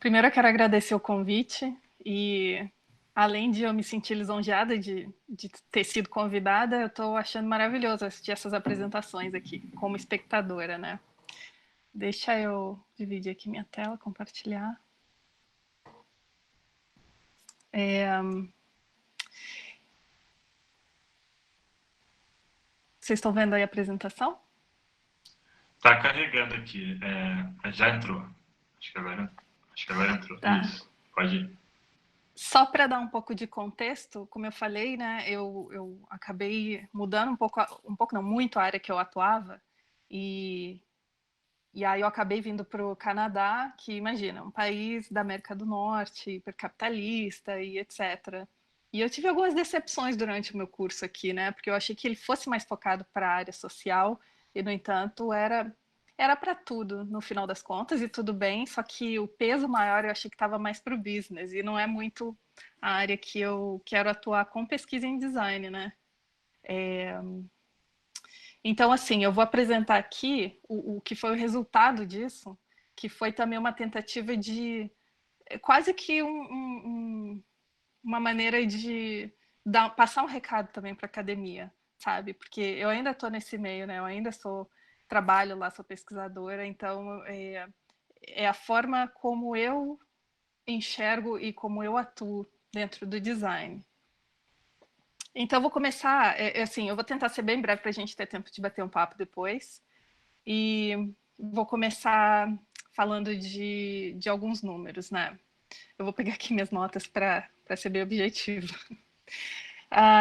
Primeiro eu quero agradecer o convite e, além de eu me sentir lisonjeada de ter sido convidada, eu estou achando maravilhoso assistir essas apresentações aqui, como espectadora, né? Deixa eu dividir aqui minha tela, compartilhar. Vocês estão vendo aí a apresentação? Tá carregando aqui. Já entrou. Acho que agora entrou. Tá. Isso. Pode ir. Só para dar um pouco de contexto, como eu falei, né, eu acabei mudando um pouco não, muito a área que eu atuava, e aí eu acabei vindo para o Canadá, que, imagina, um país da América do Norte, hipercapitalista e etc. E eu tive algumas decepções durante o meu curso aqui, né, porque eu achei que ele fosse mais focado para a área social, e, no entanto, era para tudo, no final das contas, e tudo bem, só que o peso maior eu achei que estava mais para o business, e não é muito a área que eu quero atuar com pesquisa em design, né? Então, assim, eu vou apresentar aqui o que foi o resultado disso, que foi também uma tentativa de quase que uma maneira de passar um recado também para a academia, sabe? Porque eu ainda estou nesse meio, né? Eu ainda trabalho lá, sou pesquisadora, então é a forma como eu enxergo e como eu atuo dentro do design. Então, eu vou começar, assim, eu vou tentar ser bem breve para a gente ter tempo de bater um papo depois. E vou começar falando de alguns números, né? Eu vou pegar aqui minhas notas para ser bem objetivo.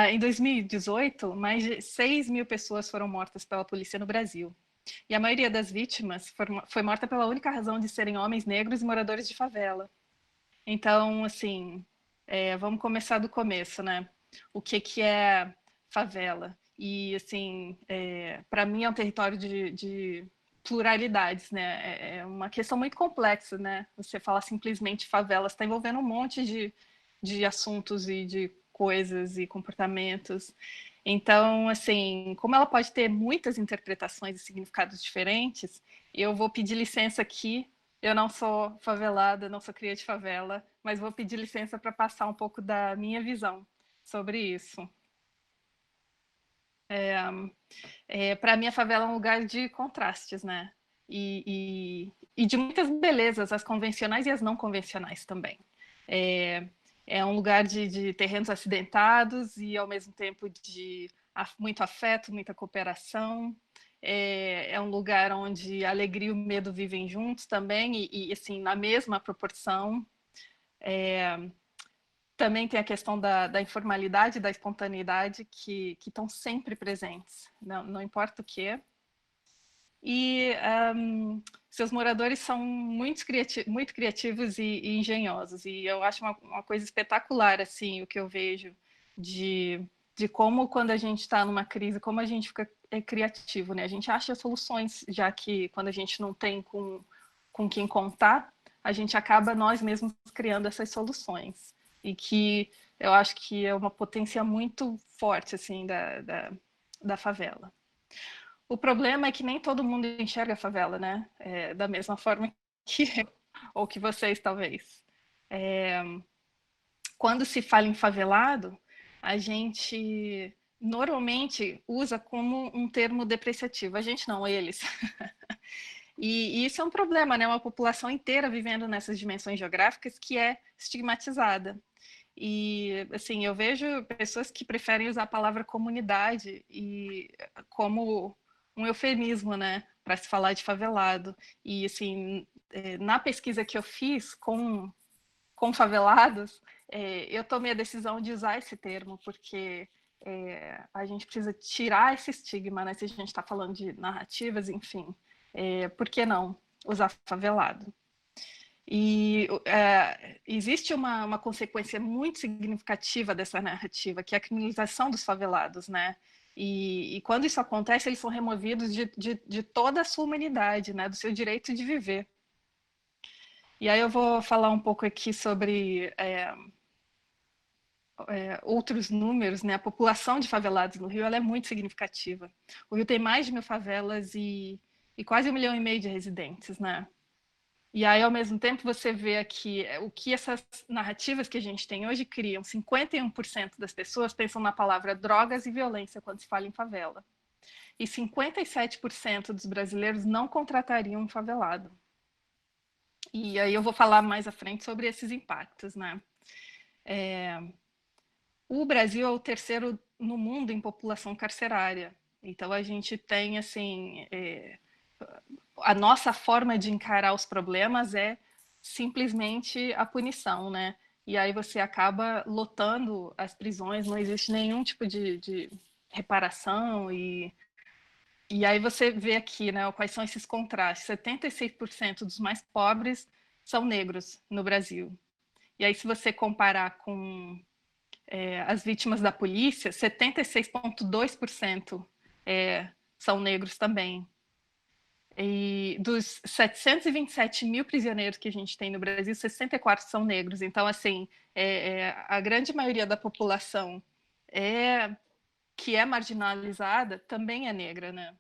Em 2018, mais de 6 mil pessoas foram mortas pela polícia no Brasil. E a maioria das vítimas foi morta pela única razão de serem homens negros e moradores de favela. Então, assim, vamos começar do começo, né? O que é favela? E, assim, para mim é um território de pluralidades, né? É uma questão muito complexa, né? Você falar simplesmente favela, está envolvendo um monte de assuntos e de coisas e comportamentos. Então, assim, como ela pode ter muitas interpretações e significados diferentes, eu vou pedir licença aqui. Eu não sou favelada, não sou cria de favela, mas vou pedir licença para passar um pouco da minha visão sobre isso. Para mim, a favela é um lugar de contrastes, né? E de muitas belezas, as convencionais e as não convencionais também. É um lugar de terrenos acidentados e, ao mesmo tempo, de muito afeto, muita cooperação. É um lugar onde a alegria e o medo vivem juntos também, e assim, na mesma proporção. Também tem a questão da informalidade e da espontaneidade que estão sempre presentes, não importa o que. E seus moradores são muito criativos e engenhosos. E eu acho uma coisa espetacular, assim, o que eu vejo de como, quando a gente está numa crise, como a gente fica criativo, né? A gente acha soluções, já que quando a gente não tem com quem contar, a gente acaba nós mesmos criando essas soluções. E que eu acho que é uma potência muito forte, assim, da favela. O problema é que nem todo mundo enxerga a favela, né? Da mesma forma que eu, ou que vocês, talvez. Quando se fala em favelado, a gente normalmente usa como um termo depreciativo. A gente não, eles. E isso é um problema, né? Uma população inteira vivendo nessas dimensões geográficas que é estigmatizada. E, assim, eu vejo pessoas que preferem usar a palavra comunidade e como um eufemismo, né, para se falar de favelado. E, assim, na pesquisa que eu fiz com favelados, eu tomei a decisão de usar esse termo, porque a gente precisa tirar esse estigma, né, se a gente está falando de narrativas, enfim. Por que não usar favelado? E existe uma consequência muito significativa dessa narrativa, que é a criminalização dos favelados, né? E quando isso acontece, eles são removidos de toda a sua humanidade, né? Do seu direito de viver. E aí eu vou falar um pouco aqui sobre outros números, né? A população de favelados no Rio ela é muito significativa. O Rio tem mais de 1.000 favelas e quase 1,5 milhão de residentes, né? E aí, ao mesmo tempo, você vê aqui o que essas narrativas que a gente tem hoje criam. 51% das pessoas pensam na palavra drogas e violência quando se fala em favela. E 57% dos brasileiros não contratariam um favelado. E aí eu vou falar mais à frente sobre esses impactos, né? O Brasil é o terceiro no mundo em população carcerária. Então a gente tem, assim, a nossa forma de encarar os problemas é simplesmente a punição, né? E aí você acaba lotando as prisões, não existe nenhum tipo de reparação e aí você vê aqui, né, quais são esses contrastes. 76% dos mais pobres são negros no Brasil. E aí se você comparar com as vítimas da polícia, 76,2% são negros também. E dos 727 mil prisioneiros que a gente tem no Brasil, 64 são negros. Então, assim, a grande maioria da população que é marginalizada também é negra, né?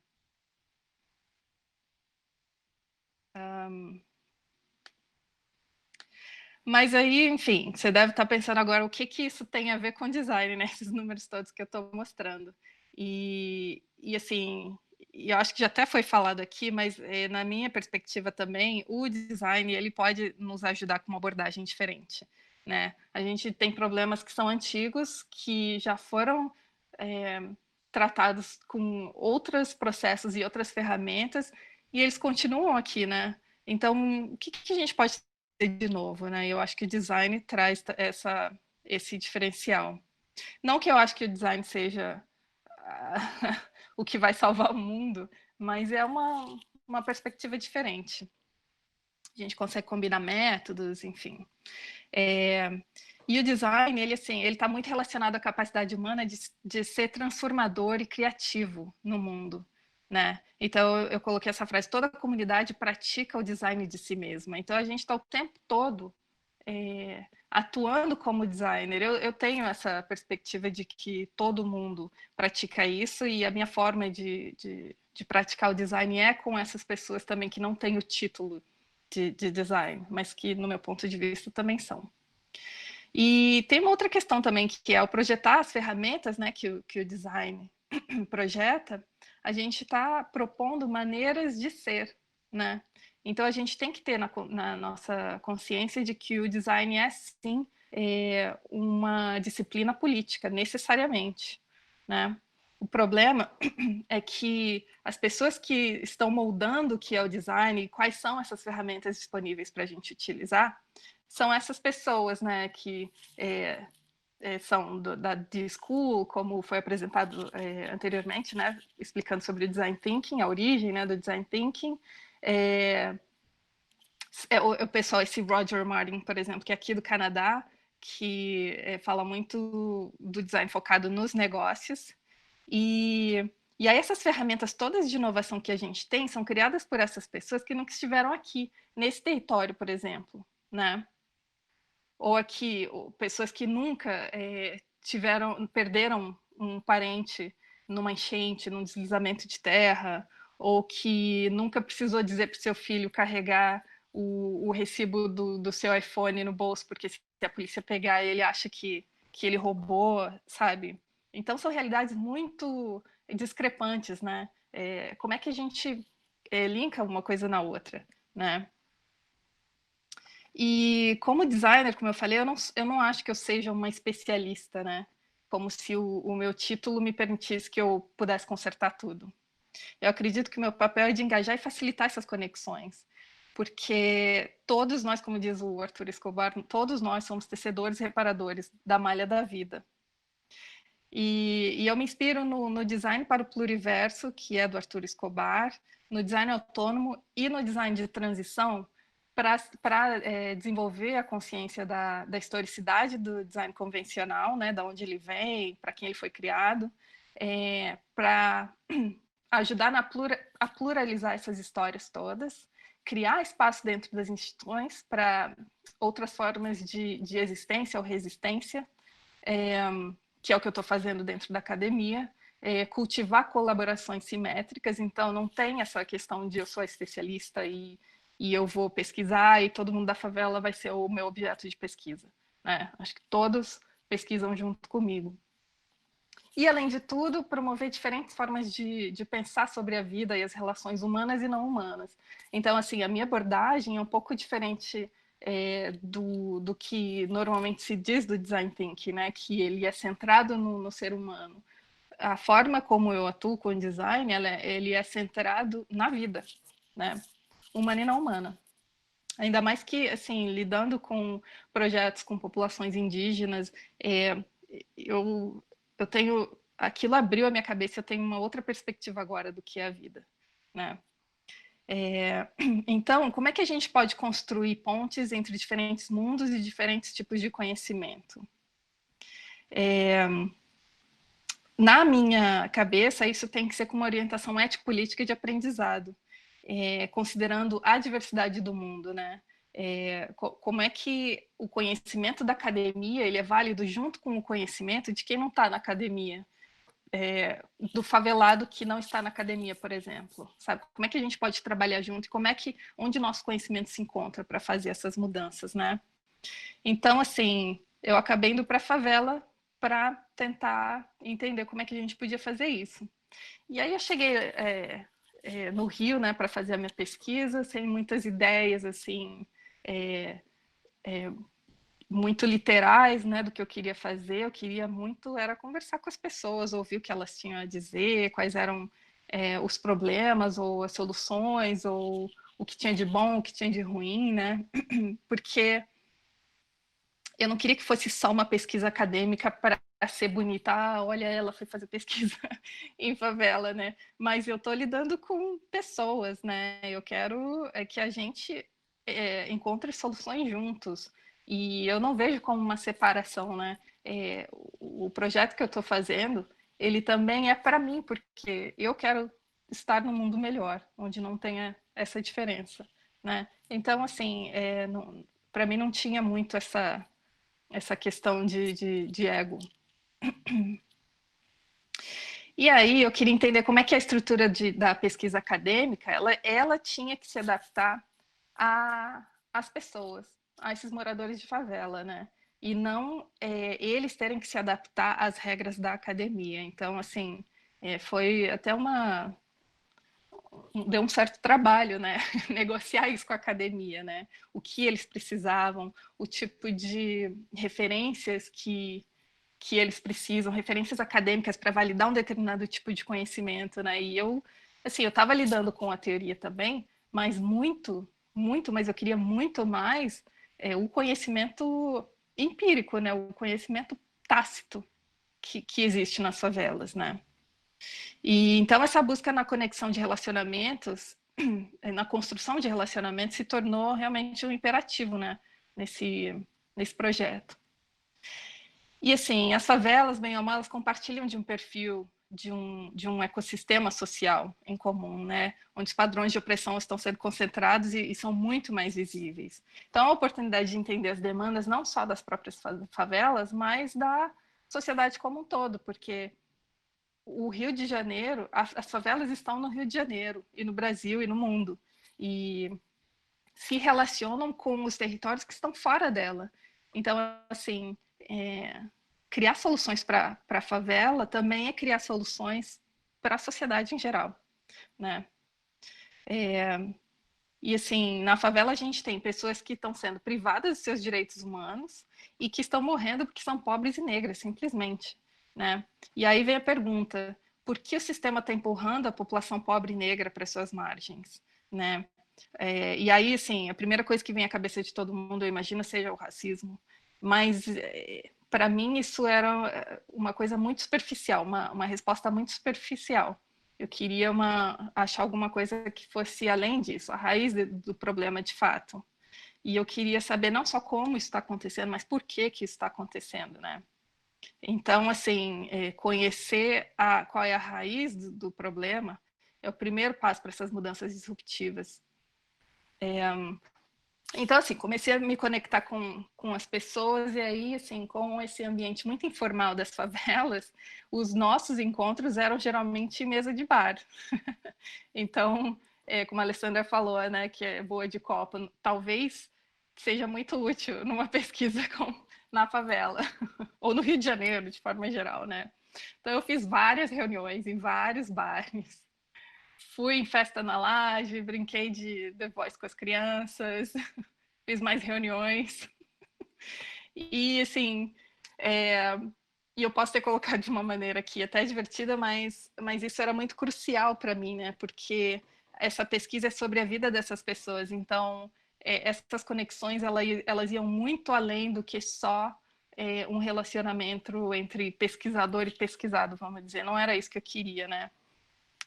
Mas aí, enfim, você deve estar pensando agora o que isso tem a ver com design, né? Esses números todos que eu estou mostrando. E assim, eu acho que já até foi falado aqui, mas na minha perspectiva também, o design ele pode nos ajudar com uma abordagem diferente, né? A gente tem problemas que são antigos, que já foram tratados com outros processos e outras ferramentas, e eles continuam aqui, né? Então, o que a gente pode de novo, né? Eu acho que o design traz esse diferencial. Não que eu acho que o design seja o que vai salvar o mundo, mas é uma perspectiva diferente. A gente consegue combinar métodos, enfim. E o design, ele assim, ele está muito relacionado à capacidade humana de ser transformador e criativo no mundo, né? Então eu coloquei essa frase: toda a comunidade pratica o design de si mesma. Então a gente está o tempo todo atuando como designer. Eu tenho essa perspectiva de que todo mundo pratica isso e a minha forma de praticar o design é com essas pessoas também que não têm o título de design, mas que, no meu ponto de vista, também são. E tem uma outra questão também, que é o projetar as ferramentas, né, que o design projeta, a gente está propondo maneiras de ser, né? Então a gente tem que ter na nossa consciência de que o design é sim uma disciplina política, necessariamente, né? O problema é que as pessoas que estão moldando o que é o design e quais são essas ferramentas disponíveis para a gente utilizar, são essas pessoas, né, que são da D-School, como foi apresentado anteriormente, né, explicando sobre o Design Thinking, a origem, né, do Design Thinking. O pessoal, esse Roger Martin, por exemplo, que é aqui do Canadá, que fala muito do design focado nos negócios. E aí essas ferramentas todas de inovação que a gente tem são criadas por essas pessoas que nunca estiveram aqui, nesse território, por exemplo, né? Ou aqui, pessoas que nunca perderam um parente numa enchente, num deslizamento de terra, ou que nunca precisou dizer para o seu filho carregar o recibo do seu iPhone no bolso, porque se a polícia pegar ele acha que ele roubou, sabe? Então são realidades muito discrepantes, né? Como é que a gente linka uma coisa na outra, né? E como designer, como eu falei, eu não acho que eu seja uma especialista, né? Como se o meu título me permitisse que eu pudesse consertar tudo. Eu acredito que o meu papel é de engajar e facilitar essas conexões, porque todos nós, como diz o Arthur Escobar, todos nós somos tecedores e reparadores da malha da vida. E eu me inspiro no design para o pluriverso, que é do Arthur Escobar, no design autônomo e no design de transição, para desenvolver a consciência da historicidade do design convencional, né, da onde ele vem, para quem ele foi criado, para ajudar a pluralizar essas histórias todas, criar espaço dentro das instituições para outras formas de existência ou resistência, que é o que eu estou fazendo dentro da academia, cultivar colaborações simétricas, então não tem essa questão de eu sou especialista e e eu vou pesquisar e todo mundo da favela vai ser o meu objeto de pesquisa, né? Acho que todos pesquisam junto comigo. E, além de tudo, promover diferentes formas de pensar sobre a vida e as relações humanas e não humanas. Então, assim, a minha abordagem é um pouco diferente do que normalmente se diz do design thinking, né? Que ele é centrado no ser humano. A forma como eu atuo com o design, ele é centrado na vida, né? Humana e não humana. Ainda mais que, assim, lidando com projetos com populações indígenas, eu, eu tenho... Aquilo abriu a minha cabeça, eu tenho uma outra perspectiva agora do que é a vida, né? Então, como é que a gente pode construir pontes entre diferentes mundos e diferentes tipos de conhecimento? Na minha cabeça, isso tem que ser com uma orientação ético-política de aprendizado, considerando a diversidade do mundo, né? Como é que o conhecimento da academia ele é válido junto com o conhecimento de quem não está na academia, do favelado que não está na academia, por exemplo, sabe? Como é que a gente pode trabalhar junto e como é que onde nosso conhecimento se encontra para fazer essas mudanças, né? Então, assim, eu acabei indo para a favela para tentar entender como é que a gente podia fazer isso. E aí eu cheguei no Rio, né, para fazer a minha pesquisa, sem muitas ideias, assim, muito literais, né, do que eu queria fazer. Eu queria muito era conversar com as pessoas, ouvir o que elas tinham a dizer, quais eram os problemas ou as soluções, ou o que tinha de bom, o que tinha de ruim, né? Porque eu não queria que fosse só uma pesquisa acadêmica para ser bonita. Ah, olha, ela foi fazer pesquisa em favela, né? Mas eu estou lidando com pessoas, né? Eu quero que a gente encontre soluções juntos. E eu não vejo como uma separação, né? O projeto que eu estou fazendo, ele também é para mim, porque eu quero estar num mundo melhor, onde não tenha essa diferença, né? Então, assim, para mim não tinha muito essa questão de ego. E aí eu queria entender como é que a estrutura da pesquisa acadêmica, ela tinha que se adaptar às pessoas, a esses moradores de favela, né? E não eles terem que se adaptar às regras da academia. Então, assim, foi até deu um certo trabalho, né? Negociar isso com a academia, né? O que eles precisavam, o tipo de referências que eles precisam, referências acadêmicas para validar um determinado tipo de conhecimento, né? E eu, assim, eu estava lidando com a teoria também, mas mas eu queria muito mais o conhecimento empírico, né? O conhecimento tácito que existe nas favelas, né? E então essa busca na conexão de relacionamentos, na construção de relacionamentos, se tornou realmente um imperativo, né? Nesse projeto. E assim, as favelas, bem ou mal, elas compartilham de um perfil, de um ecossistema social em comum, né? Onde os padrões de opressão estão sendo concentrados e são muito mais visíveis. Então, a oportunidade de entender as demandas não só das próprias favelas, mas da sociedade como um todo, porque o Rio de Janeiro, as favelas estão no Rio de Janeiro, e no Brasil, e no mundo, e se relacionam com os territórios que estão fora dela. Então, assim, criar soluções para a favela também é criar soluções para a sociedade em geral, né? E assim, na favela a gente tem pessoas que estão sendo privadas de seus direitos humanos e que estão morrendo porque são pobres e negras, simplesmente, né? E aí vem a pergunta: por que o sistema está empurrando a população pobre e negra para suas margens, né? E aí, assim, a primeira coisa que vem à cabeça de todo mundo, eu imagino, seja o racismo. Mas, para mim, isso era uma coisa muito superficial, uma resposta muito superficial. Eu queria achar alguma coisa que fosse além disso, a raiz do problema de fato. E eu queria saber não só como isso está acontecendo, mas por que isso está acontecendo, né? Então, assim, conhecer qual é a raiz do problema é o primeiro passo para essas mudanças disruptivas. Então, assim, comecei a me conectar com as pessoas e aí, assim, com esse ambiente muito informal das favelas, os nossos encontros eram geralmente mesa de bar. Então, como a Alessandra falou, né, que é boa de copo, talvez seja muito útil numa pesquisa na favela, ou no Rio de Janeiro, de forma geral, né? Então, eu fiz várias reuniões em vários bares, fui em festa na laje, brinquei de The Voice com as crianças, fiz mais reuniões. E, assim, e eu posso ter colocado de uma maneira aqui até divertida, mas isso era muito crucial para mim, né? Porque essa pesquisa é sobre a vida dessas pessoas, então essas conexões elas iam muito além do que só um relacionamento entre pesquisador e pesquisado, vamos dizer. Não era isso que eu queria, né?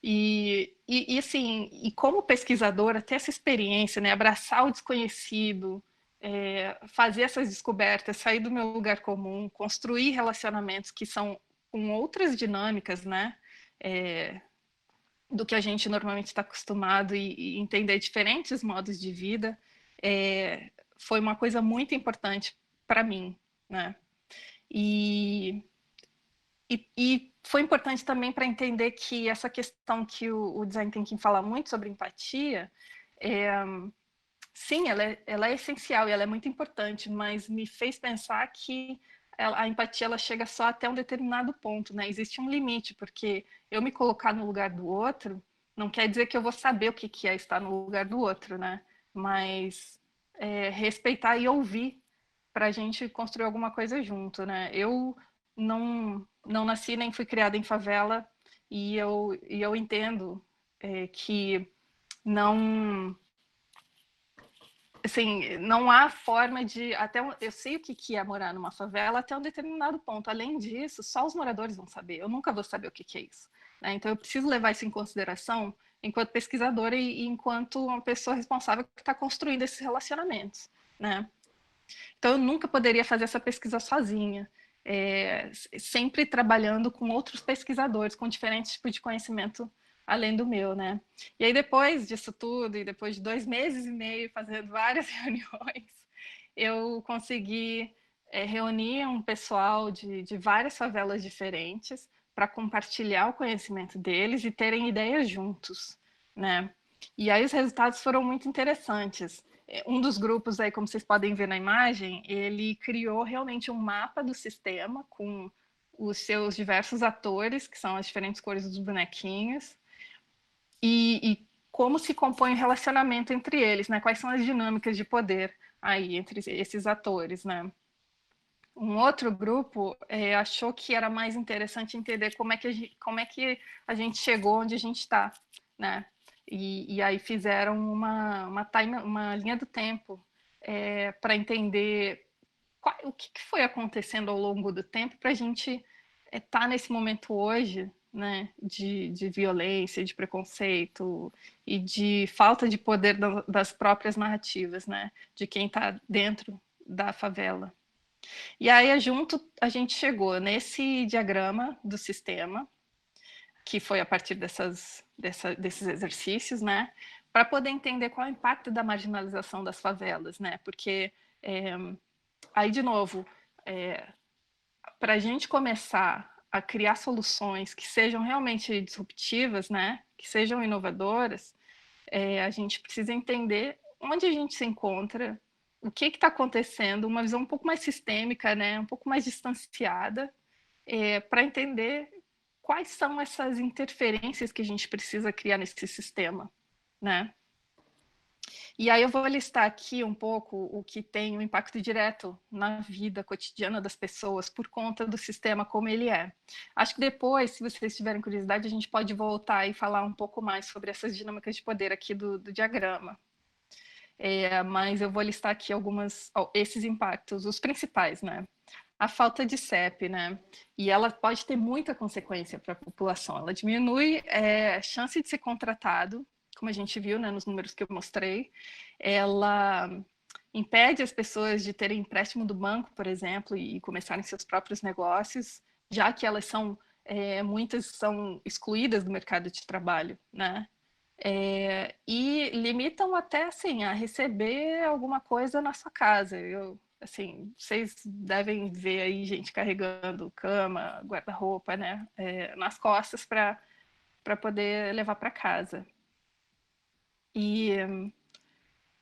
E assim, e como pesquisadora, ter essa experiência, né? Abraçar o desconhecido, fazer essas descobertas, sair do meu lugar comum, construir relacionamentos que são com outras dinâmicas, né? Do que a gente normalmente está acostumado e entender diferentes modos de vida, foi uma coisa muito importante para mim, né? E, e foi importante também para entender que essa questão que o Design Thinking fala muito sobre empatia, sim, ela é essencial e ela é muito importante, mas me fez pensar que a empatia ela chega só até um determinado ponto, né? Existe um limite, porque eu me colocar no lugar do outro não quer dizer que eu vou saber o que é estar no lugar do outro, né? Mas respeitar e ouvir para a gente construir alguma coisa junto, né? Eu não nasci nem fui criada em favela e eu entendo que não, assim, não há forma de eu sei o que é morar numa favela até um determinado ponto. Além disso, só os moradores vão saber. Eu nunca vou saber o que é isso, né? Então eu preciso levar isso em consideração enquanto pesquisadora e enquanto uma pessoa responsável que está construindo esses relacionamentos, né? Então, eu nunca poderia fazer essa pesquisa sozinha, sempre trabalhando com outros pesquisadores, com diferentes tipos de conhecimento além do meu, né? E aí, depois disso tudo, e depois de 2 meses e meio fazendo várias reuniões, eu consegui reunir um pessoal de várias favelas diferentes para compartilhar o conhecimento deles e terem ideias juntos, né? E aí os resultados foram muito interessantes. Um dos grupos aí, como vocês podem ver na imagem, ele criou realmente um mapa do sistema com os seus diversos atores, que são as diferentes cores dos bonequinhos, e como se compõe o relacionamento entre eles, né? Quais são as dinâmicas de poder aí entre esses atores, né? Um outro grupo achou que era mais interessante entender como é que a gente chegou onde a gente está, né? E aí fizeram uma linha do tempo para entender o que foi acontecendo ao longo do tempo para a gente estar nesse momento hoje, né? De violência, de preconceito e de falta de poder das próprias narrativas, né? De quem está dentro da favela. E aí, junto, a gente chegou nesse diagrama do sistema, que foi a partir desses exercícios, né? Para poder entender qual é o impacto da marginalização das favelas, né? Porque, aí, de novo, para a gente começar a criar soluções que sejam realmente disruptivas, né? Que sejam inovadoras, a gente precisa entender onde a gente se encontra, o que está acontecendo, uma visão um pouco mais sistêmica, né, um pouco mais distanciada, para entender quais são essas interferências que a gente precisa criar nesse sistema, né? E aí eu vou listar aqui um pouco o que tem um impacto direto na vida cotidiana das pessoas por conta do sistema como ele é. Acho que depois, se vocês tiverem curiosidade, a gente pode voltar e falar um pouco mais sobre essas dinâmicas de poder aqui do diagrama. Mas eu vou listar aqui esses impactos, os principais, né? A falta de CEP, né? E ela pode ter muita consequência para a população. Ela diminui a chance de ser contratado, como a gente viu, né, nos números que eu mostrei. Ela impede as pessoas de terem empréstimo do banco, por exemplo, e começarem seus próprios negócios, já que elas muitas são excluídas do mercado de trabalho, né? E limitam até assim a receber alguma coisa na sua casa. Assim, vocês devem ver aí gente carregando cama, guarda-roupa, né, nas costas para poder levar para casa. E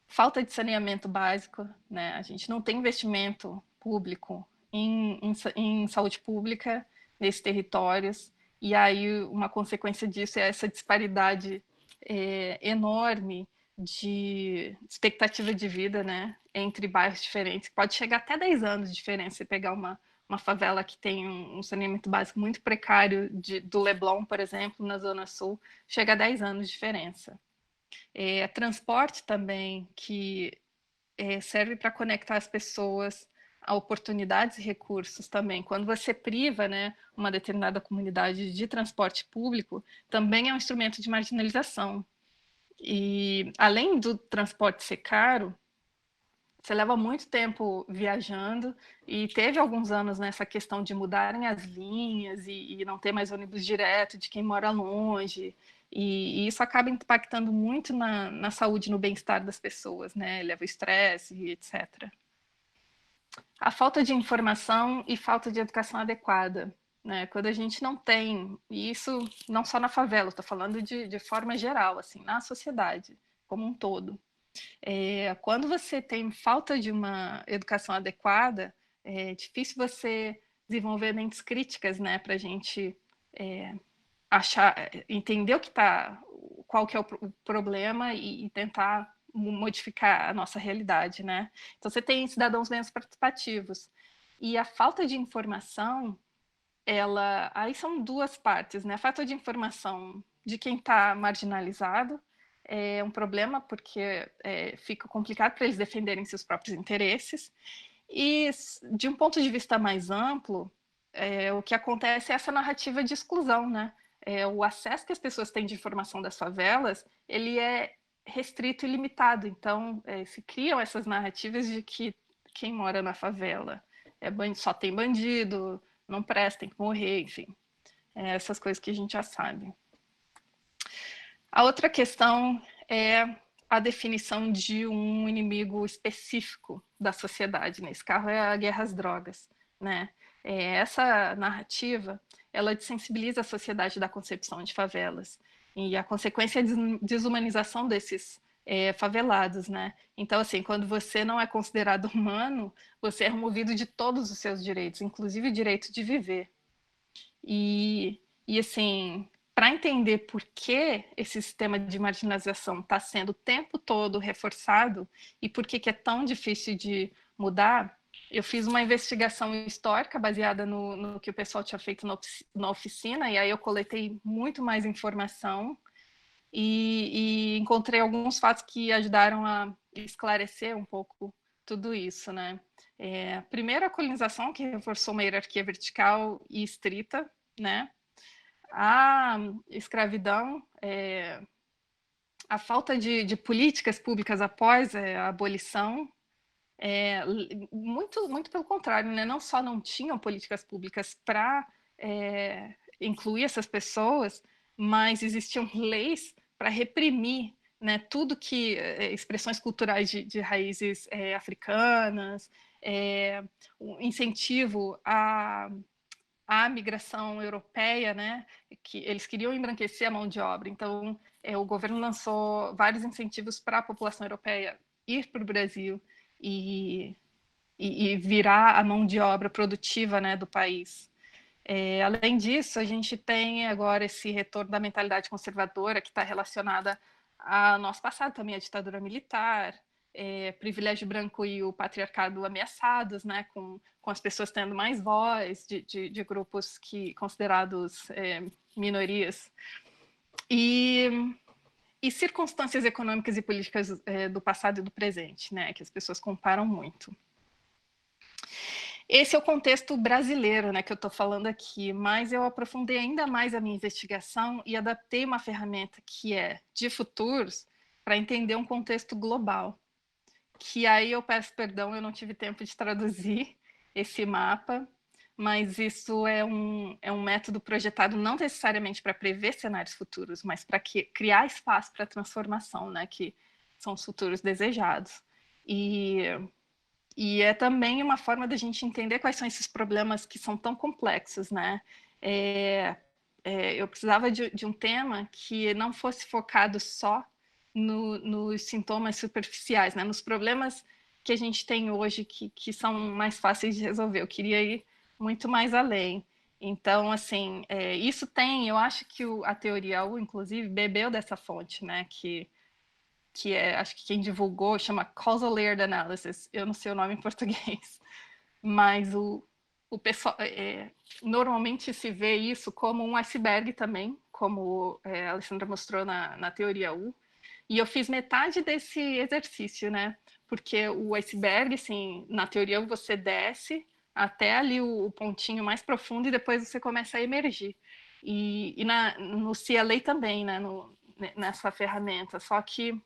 falta de saneamento básico, né? A gente não tem investimento público em saúde pública nesses territórios, e aí uma consequência disso é essa disparidade enorme de expectativa de vida, né, entre bairros diferentes. Pode chegar até 10 anos de diferença se pegar uma favela que tem um saneamento básico muito precário do Leblon, por exemplo, na Zona Sul, chega a 10 anos de diferença. Transporte também, que serve para conectar as pessoas a oportunidades e recursos também. Quando você priva, né, uma determinada comunidade de transporte público, também é um instrumento de marginalização. E além do transporte ser caro, você leva muito tempo viajando e teve alguns anos nessa questão de mudarem as linhas e não ter mais ônibus direto de quem mora longe. E isso acaba impactando muito na saúde, no bem-estar das pessoas, né? Leva estresse e etc. A falta de informação e falta de educação adequada, né? Quando a gente não tem, e isso não só na favela, estou falando de forma geral, assim, na sociedade como um todo. Quando você tem falta de uma educação adequada, é difícil você desenvolver mentes críticas, né, para a gente entender qual que é o problema e tentar modificar a nossa realidade, né? Então você tem cidadãos menos participativos e a falta de informação, aí são duas partes, né? A falta de informação de quem está marginalizado é um problema porque fica complicado para eles defenderem seus próprios interesses. E de um ponto de vista mais amplo, o que acontece é essa narrativa de exclusão, né? O acesso que as pessoas têm de informação das favelas, ele é restrito e limitado. Então, se criam essas narrativas de que quem mora na favela só tem bandido, não presta, tem que morrer, enfim. Essas coisas que a gente já sabe. A outra questão é a definição de um inimigo específico da sociedade. Nesse caso é a guerra às drogas, né? Essa narrativa, ela desensibiliza a sociedade da concepção de favelas e a consequência é a desumanização desses favelados, né? Então, assim, quando você não é considerado humano, você é removido de todos os seus direitos, inclusive o direito de viver. E assim, para entender por que esse sistema de marginalização está sendo o tempo todo reforçado e por que é tão difícil de mudar, eu fiz uma investigação histórica baseada no que o pessoal tinha feito na oficina, e aí eu coletei muito mais informação e encontrei alguns fatos que ajudaram a esclarecer um pouco tudo isso, né? Primeiro, a colonização, que reforçou uma hierarquia vertical e estrita, né? A escravidão, a falta de políticas públicas após a abolição, muito pelo contrário, né? Não só não tinham políticas públicas para incluir essas pessoas, mas existiam leis para reprimir, né, tudo que expressões culturais de raízes africanas, o incentivo à migração europeia, né, que eles queriam embranquecer a mão de obra. Então, o governo lançou vários incentivos para a população europeia ir para o Brasil e virar a mão de obra produtiva, né, do país. Além disso, a gente tem agora esse retorno da mentalidade conservadora que está relacionada ao nosso passado, também a ditadura militar, privilégio branco e o patriarcado ameaçados, né, com as pessoas tendo mais voz de grupos considerados minorias. E circunstâncias econômicas e políticas do passado e do presente, né, que as pessoas comparam muito. Esse é o contexto brasileiro, né, que eu estou falando aqui, mas eu aprofundei ainda mais a minha investigação e adaptei uma ferramenta que é de futuros para entender um contexto global, que aí eu peço perdão, eu não tive tempo de traduzir esse mapa, mas isso é um método projetado não necessariamente para prever cenários futuros, mas para criar espaço para transformação, né, que são os futuros desejados. E é também uma forma da gente entender quais são esses problemas que são tão complexos, né? Eu precisava de um tema que não fosse focado só nos sintomas superficiais, né? Nos problemas que a gente tem hoje que são mais fáceis de resolver. Eu queria ir muito mais além. Então, assim, isso tem, eu acho que a teoria U, inclusive, bebeu dessa fonte, né? Que é, acho que quem divulgou chama Causal Layered Analysis. Eu não sei o nome em português, mas o pessoal normalmente se vê isso como um iceberg também, como a Alessandra mostrou na teoria U. E eu fiz metade desse exercício, né? Porque o iceberg, assim, na teoria você desce até ali o pontinho mais profundo e depois você começa a emergir. E no CLA também, né? Nessa ferramenta. Só que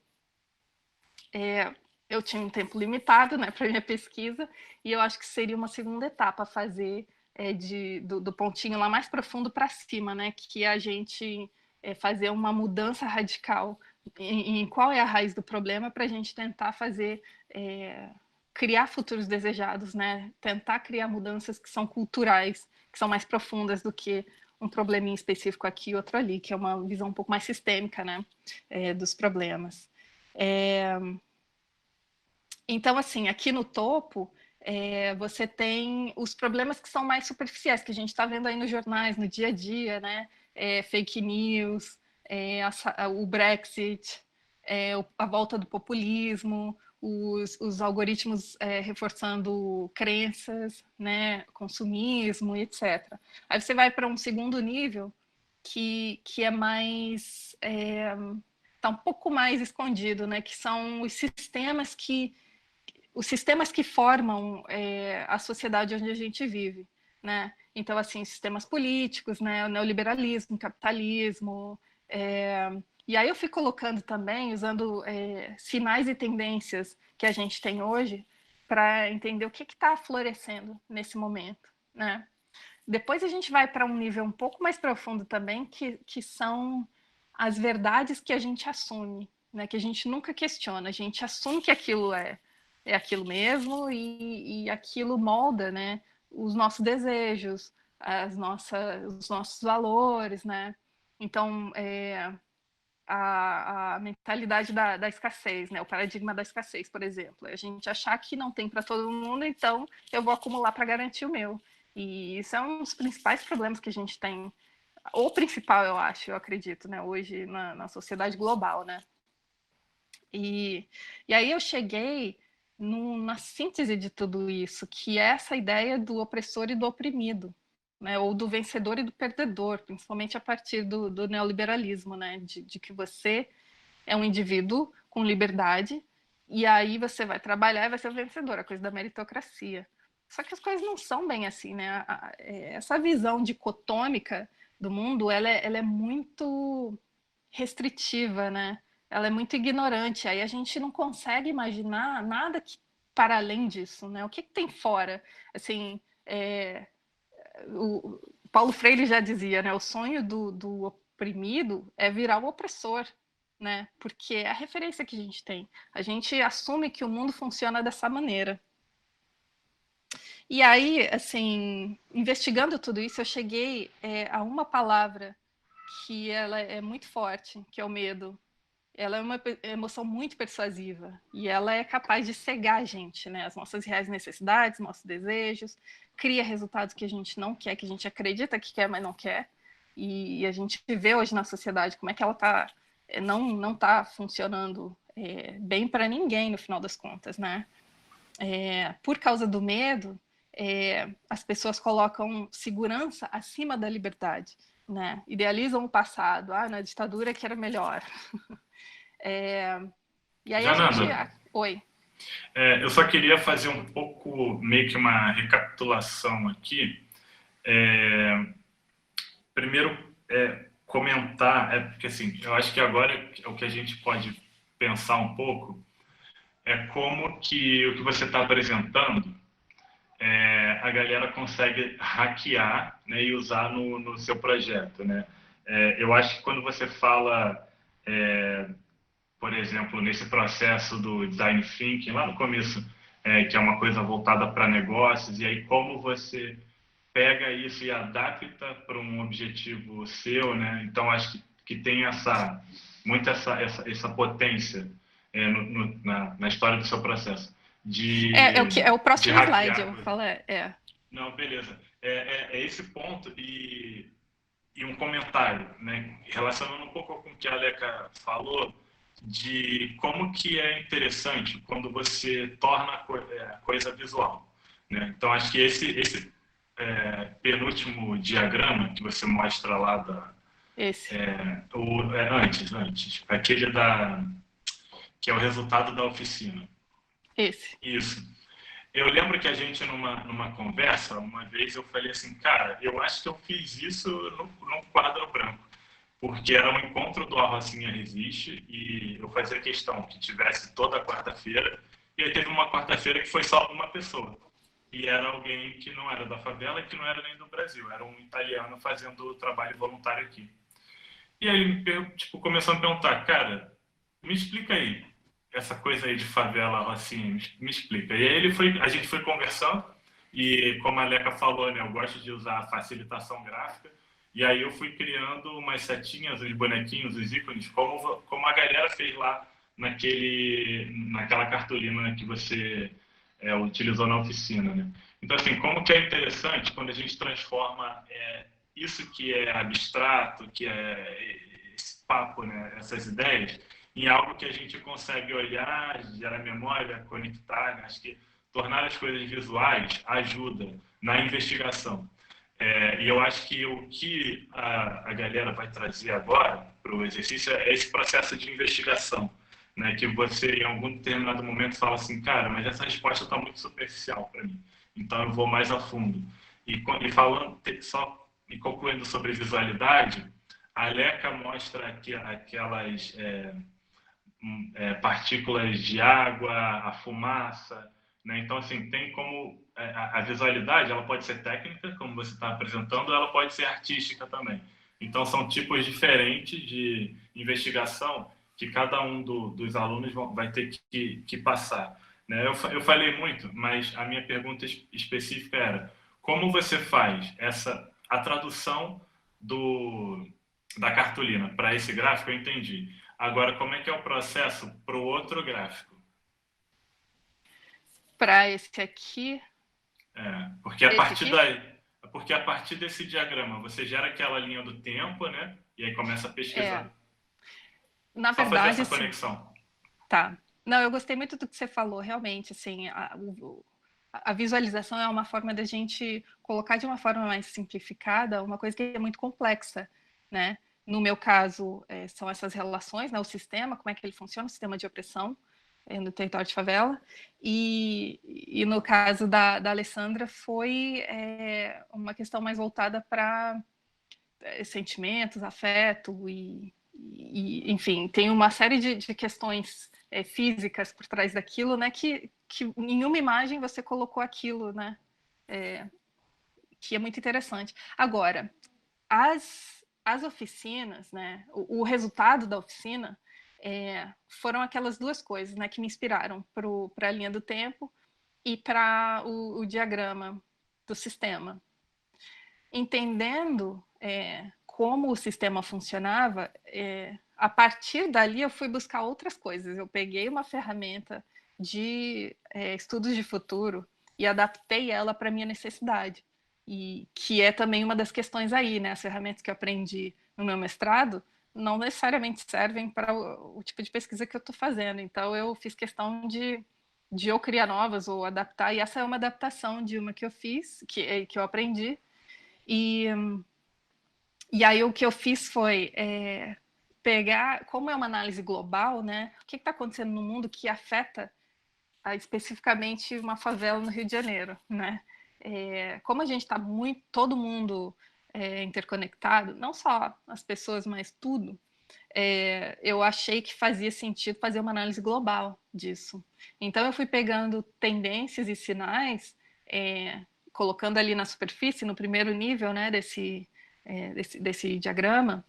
eu tinha um tempo limitado, né, para minha pesquisa, e eu acho que seria uma segunda etapa fazer do pontinho lá mais profundo para cima, né, que a gente fazer uma mudança radical em qual é a raiz do problema para a gente tentar fazer criar futuros desejados, né, tentar criar mudanças que são culturais, que são mais profundas do que um probleminha específico aqui e outro ali, que é uma visão um pouco mais sistêmica, né, dos problemas. Então, assim, aqui no topo, você tem os problemas que são mais superficiais, que a gente está vendo aí nos jornais, no dia a dia, né? Fake news, o Brexit, a volta do populismo, os algoritmos reforçando crenças, né? Consumismo, etc. Aí você vai para um segundo nível, que é mais... está um pouco mais escondido, né? Que são os sistemas que formam a sociedade onde a gente vive, né? Então, assim, sistemas políticos, né? O neoliberalismo, o capitalismo. E aí eu fui colocando também, usando sinais e tendências que a gente tem hoje para entender o que está florescendo nesse momento, né? Depois a gente vai para um nível um pouco mais profundo também, que são as verdades que a gente assume, né? Que a gente nunca questiona, a gente assume que aquilo é aquilo mesmo e aquilo molda, né? Os nossos desejos, os nossos valores, né? Então, a mentalidade da escassez, né? O paradigma da escassez, por exemplo. A gente achar que não tem para todo mundo, então eu vou acumular para garantir o meu. E isso é um dos principais problemas que a gente tem, o principal, eu acho, eu acredito, né? Hoje na sociedade global, né? E aí eu cheguei na síntese de tudo isso, que é essa ideia do opressor e do oprimido, né? Ou do vencedor e do perdedor, principalmente a partir do neoliberalismo, né? De que você é um indivíduo com liberdade e aí você vai trabalhar e vai ser o vencedor, a coisa da meritocracia. Só que as coisas não são bem assim, né? Essa visão dicotômica do mundo, ela é muito restritiva, né? Ela é muito ignorante. Aí a gente não consegue imaginar nada para além disso, né? O que tem fora? Assim, o Paulo Freire já dizia, né? O sonho do oprimido é virar o opressor, né? Porque é a referência que a gente tem. A gente assume que o mundo funciona dessa maneira. E aí, assim, investigando tudo isso, eu cheguei a uma palavra que ela é muito forte, que é o medo. Ela é uma emoção muito persuasiva e ela é capaz de cegar a gente, né? As nossas reais necessidades, nossos desejos, cria resultados que a gente não quer, que a gente acredita que quer, mas não quer. E a gente vê hoje na sociedade como é que ela não está funcionando bem para ninguém no final das contas, né? Por causa do medo, as pessoas colocam segurança acima da liberdade, né? Idealizam o passado, na ditadura que era melhor. E aí a gente... Jananda, Oi. eu só queria fazer um pouco, meio que uma recapitulação aqui. Primeiro, comentar, porque assim, eu acho que agora o que a gente pode pensar um pouco é como que o que você está apresentando a galera consegue hackear, né, e usar no seu projeto, né? Eu acho que quando você fala, por exemplo, nesse processo do design thinking, lá no começo, que é uma coisa voltada para negócios, e aí como você pega isso e adapta para um objetivo seu, né? Então acho que tem muito essa potência na história do seu processo É o de próximo slide, hackear eu coisas. falo, Não, beleza. É esse ponto e um comentário, né, relacionando um pouco com o que a Aleca falou, de como que é interessante quando você torna a coisa visual. Né? Então, acho que esse penúltimo diagrama que você mostra lá, esse, antes, aquele que é o resultado da oficina. esse. Isso. Eu lembro que a gente, numa conversa, uma vez eu falei assim, cara, eu acho que eu fiz isso num quadro branco, porque era um encontro do A Rocinha Resiste e eu fazia questão que tivesse toda quarta-feira, e aí teve uma quarta-feira que foi só uma pessoa, e era alguém que não era da favela e que não era nem do Brasil, era um italiano fazendo trabalho voluntário aqui. E aí ele tipo, começou a me perguntar, cara, me explica aí, essa coisa aí de favela, Rocinha, me explica. E aí a gente foi conversando, e como a Leca falou, né, eu gosto de usar facilitação gráfica, e aí eu fui criando umas setinhas, os bonequinhos, os ícones, como a galera fez lá naquela cartolina que você utilizou na oficina, né? Então, assim, como que é interessante quando a gente transforma isso que é abstrato, que é esse papo, né, essas ideias, em algo que a gente consegue olhar, gerar memória, conectar. Né? Acho que tornar as coisas visuais ajuda na investigação. E eu acho que o que a galera vai trazer agora para o exercício é esse processo de investigação. Né, que você, em algum determinado momento, fala assim, cara, mas essa resposta está muito superficial para mim, então eu vou mais a fundo. E falando, só e concluindo sobre visualidade, a Leca mostra aquelas partículas de água, a fumaça, né? Então, assim, tem como a visualidade, ela pode ser técnica, como você está apresentando, ou ela pode ser artística também. Então, são tipos diferentes de investigação que cada um dos alunos vai ter que passar. Né? Eu falei muito, mas a minha pergunta específica era como você faz a tradução da cartolina para esse gráfico? Eu entendi. Agora, como é que é o processo para o outro gráfico? Para esse aqui, Porque a esse partir aqui, daí, porque a partir desse diagrama você gera aquela linha do tempo, né? E aí começa a é, pesquisar. na Só fazer verdade, essa assim, conexão. tá. Não, eu gostei muito do que você falou, realmente, assim, a visualização é uma forma da gente colocar de uma forma mais simplificada uma coisa que é muito complexa, né? No meu caso, são essas relações, né? O sistema, como é que ele funciona, o sistema de opressão no território de favela. E no caso da Alessandra, foi uma questão mais voltada para sentimentos, afeto enfim, tem uma série de questões físicas por trás daquilo, né? Que em uma imagem você colocou aquilo, né? Que é muito interessante. Agora, as oficinas, né? O resultado da oficina foram aquelas duas coisas, né? Que me inspiraram para a linha do tempo e para o diagrama do sistema. Entendendo como o sistema funcionava, a partir dali eu fui buscar outras coisas. Eu peguei uma ferramenta de estudos de futuro e adaptei ela para a minha necessidade. E que é também uma das questões aí, né? As ferramentas que eu aprendi no meu mestrado não necessariamente servem para o tipo de pesquisa que eu estou fazendo. Então, eu fiz questão de eu criar novas ou adaptar, e essa é uma adaptação de uma que eu fiz, que eu aprendi, e, e aí o que eu fiz foi pegar, como é uma análise global, né? O que está acontecendo no mundo que afeta especificamente uma favela no Rio de Janeiro, né? Como a gente está muito, todo mundo interconectado, não só as pessoas, mas tudo, eu achei que fazia sentido fazer uma análise global disso. Então eu fui pegando tendências e sinais, colocando ali na superfície, no primeiro nível, né, desse diagrama,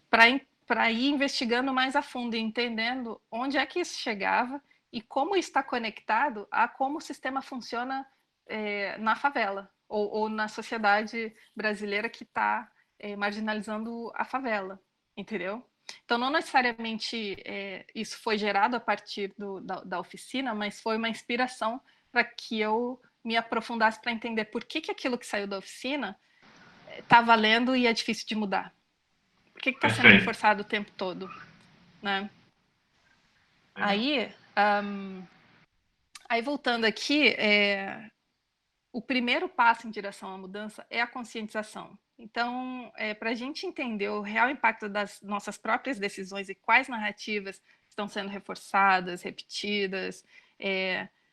para ir investigando mais a fundo e entendendo onde é que isso chegava e como está conectado a como o sistema funciona na favela ou na sociedade brasileira que está marginalizando a favela, entendeu? Então, não necessariamente isso foi gerado a partir da oficina, mas foi uma inspiração para que eu me aprofundasse para entender por que aquilo que saiu da oficina está valendo e é difícil de mudar. Por que está sendo Perfeito. reforçado o tempo todo, né? Legal. Aí voltando aqui, o primeiro passo em direção à mudança é a conscientização. Então, para a gente entender o real impacto das nossas próprias decisões e quais narrativas estão sendo reforçadas, repetidas,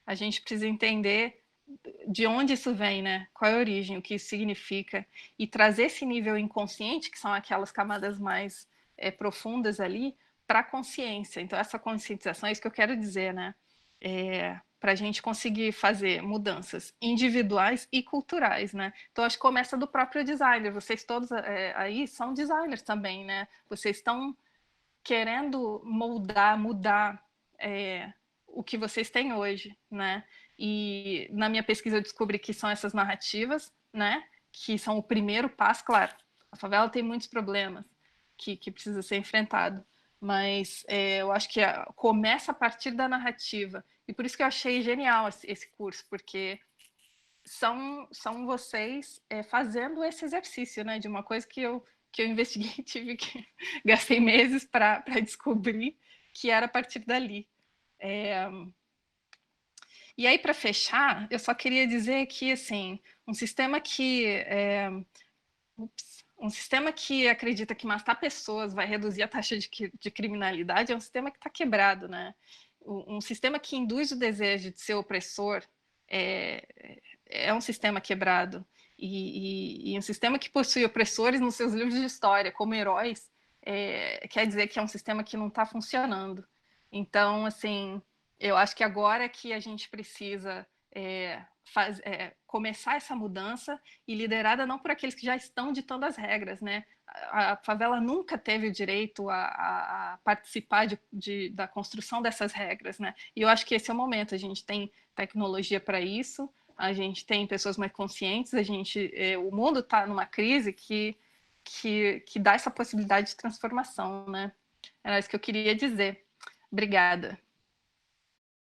a gente precisa entender de onde isso vem, né? Qual é a origem, o que isso significa, e trazer esse nível inconsciente, que são aquelas camadas mais profundas ali, para a consciência. Então, essa conscientização é isso que eu quero dizer, né? Para a gente conseguir fazer mudanças individuais e culturais, né? Então, acho que começa do próprio designer. Vocês todos aí são designers também, né? Vocês estão querendo moldar, mudar o que vocês têm hoje, né? E na minha pesquisa eu descobri que são essas narrativas, né? Que são o primeiro passo, claro. A favela tem muitos problemas que precisa ser enfrentado, mas eu acho que começa a partir da narrativa. E por isso que eu achei genial esse curso, porque são vocês fazendo esse exercício, né? De uma coisa que eu investiguei, gastei meses para descobrir que era a partir dali. E aí, para fechar, eu só queria dizer que, assim, um sistema que acredita que matar pessoas vai reduzir a taxa de criminalidade é um sistema que está quebrado, né? Um sistema que induz o desejo de ser opressor é um sistema quebrado. E um sistema que possui opressores nos seus livros de história como heróis quer dizer que é um sistema que não está funcionando. Então, assim, eu acho que agora é que a gente precisa começar essa mudança e liderada não por aqueles que já estão ditando as regras, né? A favela nunca teve o direito a participar da construção dessas regras, né? E eu acho que esse é o momento. A gente tem tecnologia para isso, a gente tem pessoas mais conscientes, o mundo está numa crise que dá essa possibilidade de transformação, né? Era isso que eu queria dizer. Obrigada.